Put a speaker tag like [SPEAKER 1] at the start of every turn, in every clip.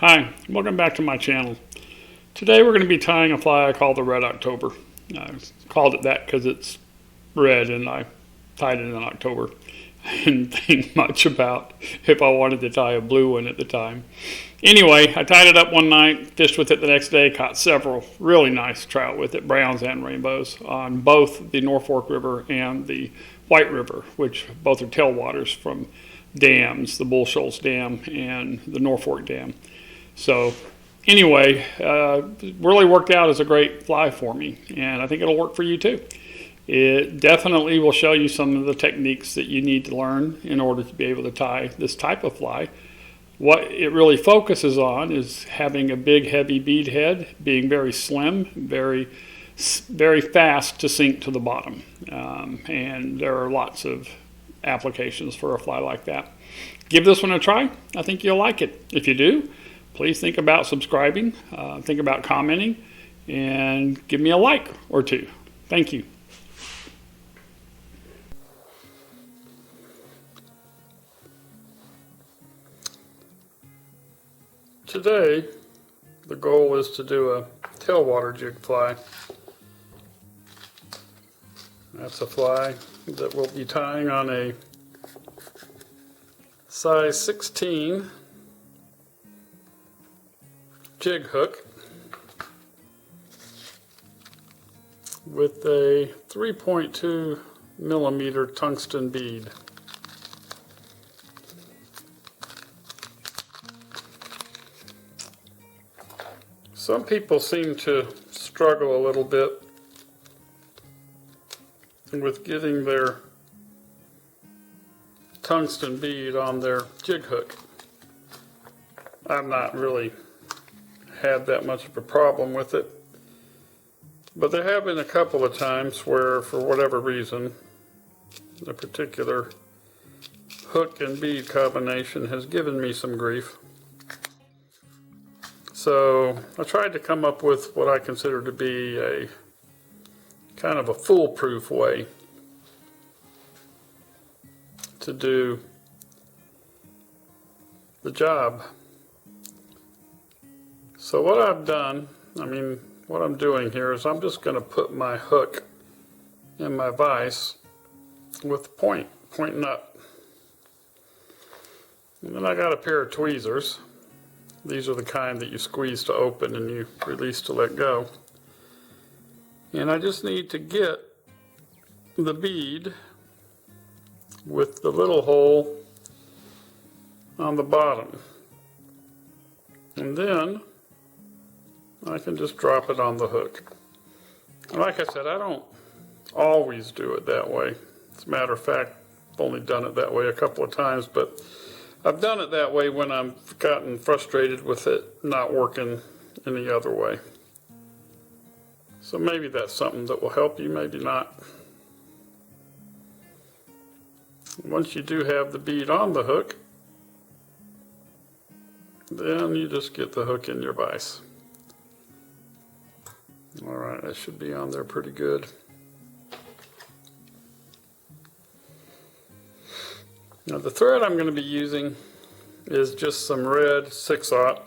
[SPEAKER 1] Hi, welcome back to my channel. Today we're going to be tying a fly I call the Red October. I called it that because it's red and I tied it in October. I didn't think much about if I wanted to tie a blue one at the time. Anyway, I tied it up one night, fished with it the next day, caught several really nice trout with it, browns and rainbows, on both the Norfork River and the White River, which both are tailwaters from dams, the Bull Shoals Dam and the Norfork Dam. So anyway, really worked out as a great fly for me, and I think it'll work for you too. It definitely will show you some of the techniques that you need to learn in order to be able to tie this type of fly. What it really focuses on is having a big, heavy bead head, being very slim, very fast to sink to the bottom. And there are lots of applications for a fly like that. Give this one a try. I think you'll like it. If you do, please think about subscribing, think about commenting, and give me a like or two. Thank you. Today, the goal is to do a tailwater jig fly. That's a fly that we'll be tying on a size 16 jig hook with a 3.2 millimeter tungsten bead. Some people seem to struggle a little bit with getting their tungsten bead on their jig hook. I've not really had that much of a problem with it, but there have been a couple of times where, for whatever reason, the particular hook and bead combination has given me some grief. So I tried to come up with what I consider to be a kind of a foolproof way to do the job. So what I've done, what I'm doing here is I'm just going to put my hook in my vise with the point pointing up. And then I got a pair of tweezers. These are the kind that you squeeze to open and you release to let go. And I just need to get the bead with the little hole on the bottom. And then I can just drop it on the hook. And like I said, I don't always do it that way. As a matter of fact, I've only done it that way a couple of times, but I've done it that way when I've gotten frustrated with it not working any other way. So maybe that's something that will help you, maybe not. Once you do have the bead on the hook, then you just get the hook in your vise. Alright, that should be on there pretty good. Now the thread I'm going to be using is just some red 6/0.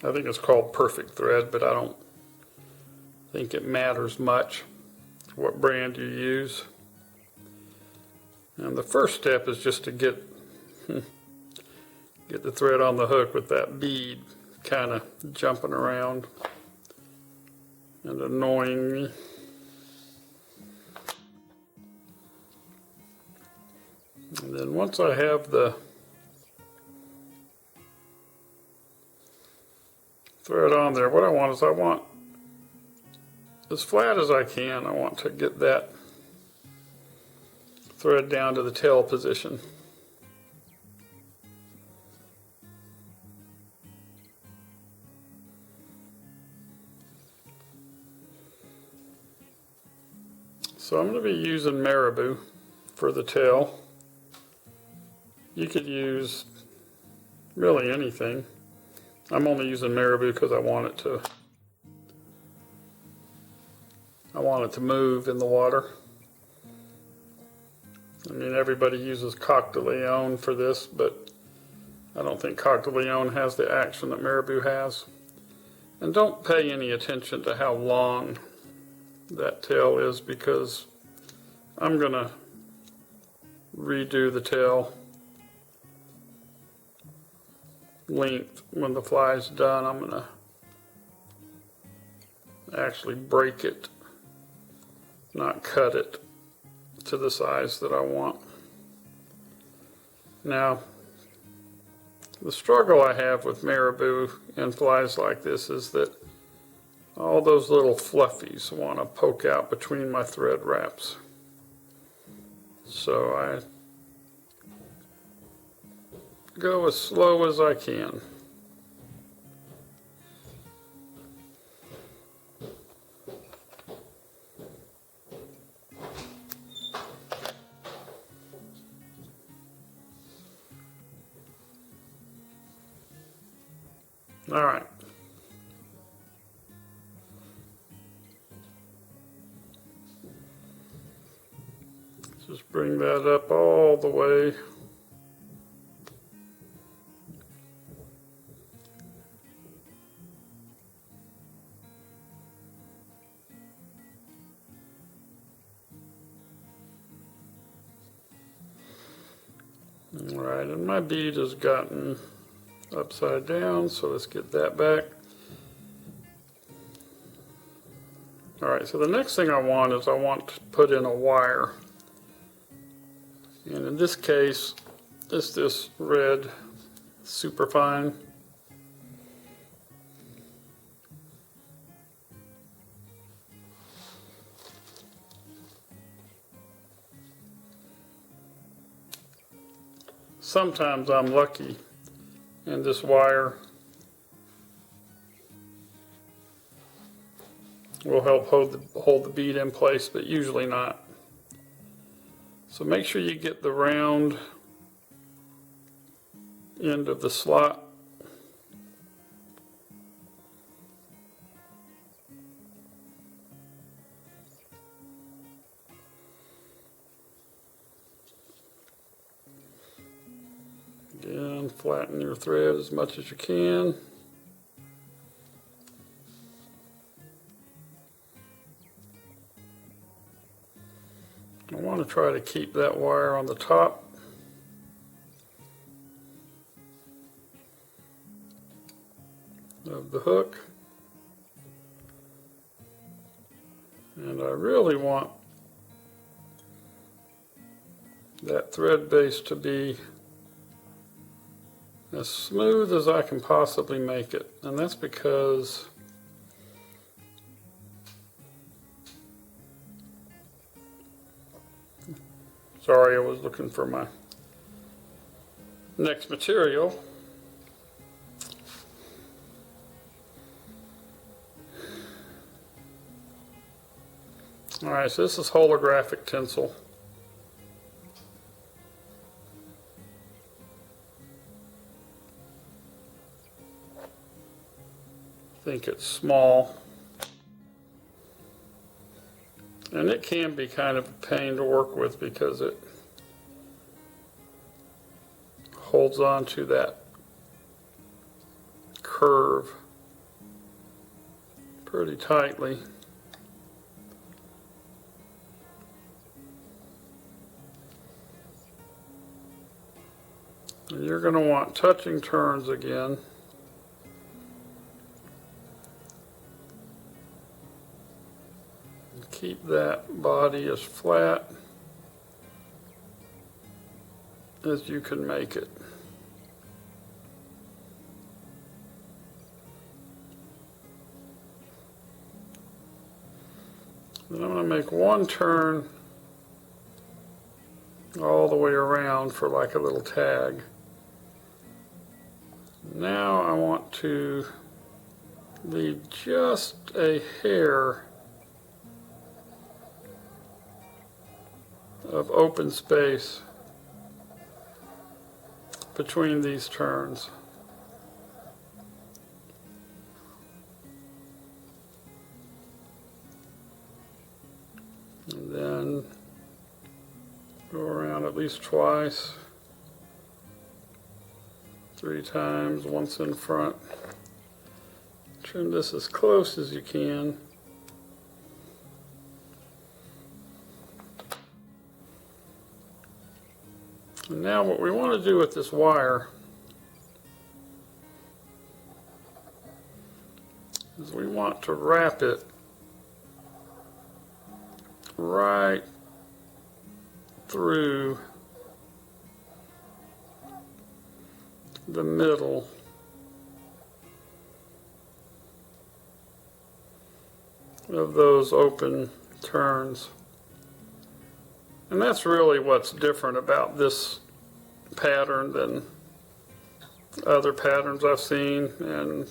[SPEAKER 1] I think it's called Perfect thread, but I don't think it matters much what brand you use. And the first step is just to get the thread on the hook with that bead kind of jumping around and annoying me. And then once I have the thread on there, what I want is as flat as I can, I want to get that thread down to the tail position. So I'm going to be using marabou for the tail. You could use really anything. I'm only using marabou because I want it to move in the water. Everybody uses coq de leon for this, but I don't think Coglione has the action that Marabou has. And don't pay any attention to how long that tail is, because I'm going to redo the tail length when the fly is done. I'm going to actually break it, not cut it to the size that I want. Now, the struggle I have with Marabou and flies like this is that all those little fluffies want to poke out between my thread wraps. So I go as slow as I can. All right. Just bring that up all the way. All right, and my bead has gotten upside down, so let's get that back. All right, so the next thing I want is I want to put in a wire. And in this case, it's this red superfine. Sometimes I'm lucky and this wire will help hold the bead in place, but usually not. So make sure you get the round end of the slot. Again, flatten your thread as much as you can. I want to try to keep that wire on the top. Of the hook. And I really want that thread base to be as smooth as I can possibly make it. And that's because sorry, I was looking for my next material. Alright, so this is holographic tinsel. I think it's small. And it can be kind of a pain to work with because it holds on to that curve pretty tightly. And you're going to want touching turns again. Keep that body as flat as you can make it. Then I'm going to make one turn all the way around for like a little tag. Now I want to leave just a hair of open space between these turns. And then go around at least twice. 3 times, once in front. Trim this as close as you can. And now what we want to do with this wire is we want to wrap it right through the middle of those open turns. And that's really what's different about this pattern than other patterns I've seen. And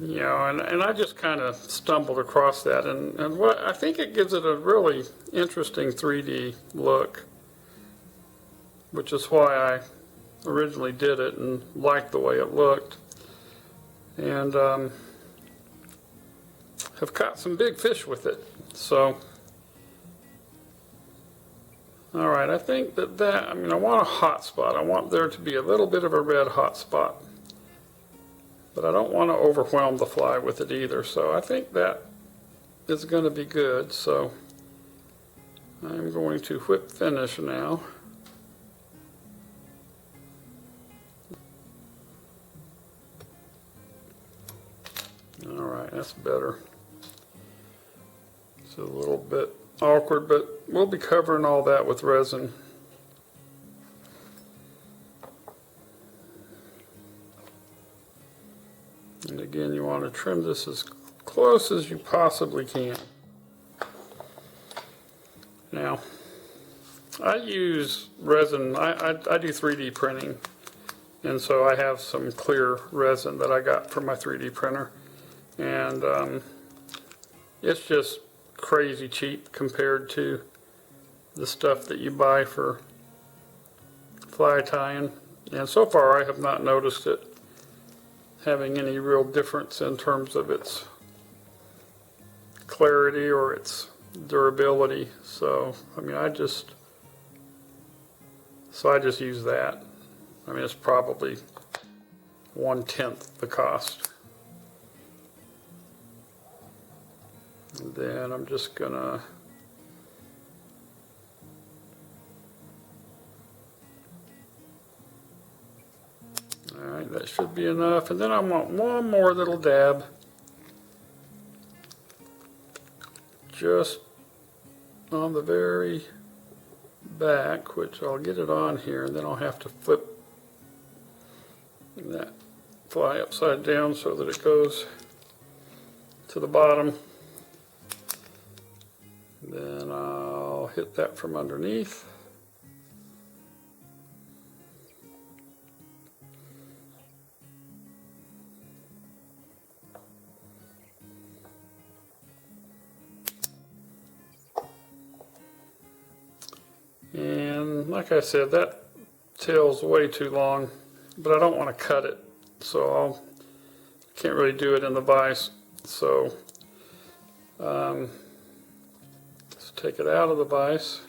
[SPEAKER 1] you know, and I just kind of stumbled across that, and what I think it gives it a really interesting 3D look, which is why I originally did it and liked the way it looked. And have caught some big fish with it. So, all right, I think that I mean, I want a hot spot. I want there to be a little bit of a red hot spot. But I don't want to overwhelm the fly with it either, so I think that is going to be good. So I'm going to whip finish now. Alright, that's better. It's a little bit awkward, but we'll be covering all that with resin. And again, you want to trim this as close as you possibly can. Now, I use resin, I do 3D printing, and so I have some clear resin that I got from my 3D printer. And it's just crazy cheap compared to the stuff that you buy for fly tying. And so far I have not noticed it having any real difference in terms of its clarity or its durability. So I mean, I just use that. I mean, it's probably 1/10 the cost. And then I'm just gonna alright, that should be enough. And then I want one more little dab just on the very back, which I'll get it on here, and then I'll have to flip that fly upside down so that it goes to the bottom. Then I'll hit that from underneath. And like I said, that tail's way too long, but I don't want to cut it, so I can't really do it in the vise. So let's take it out of the vise.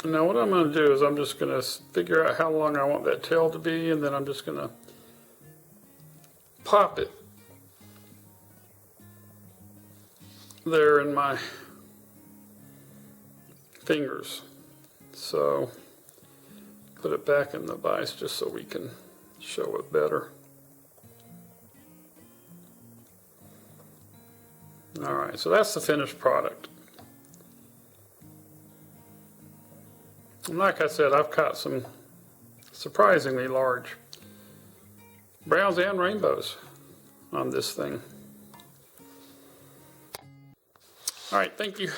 [SPEAKER 1] Now what I'm going to do is I'm just going to figure out how long I want that tail to be, and then I'm just going to pop it there in my fingers. So put it back in the vise just so we can show it better. Alright, so that's the finished product. And like I said, I've caught some surprisingly large browns and rainbows on this thing. All right, thank you.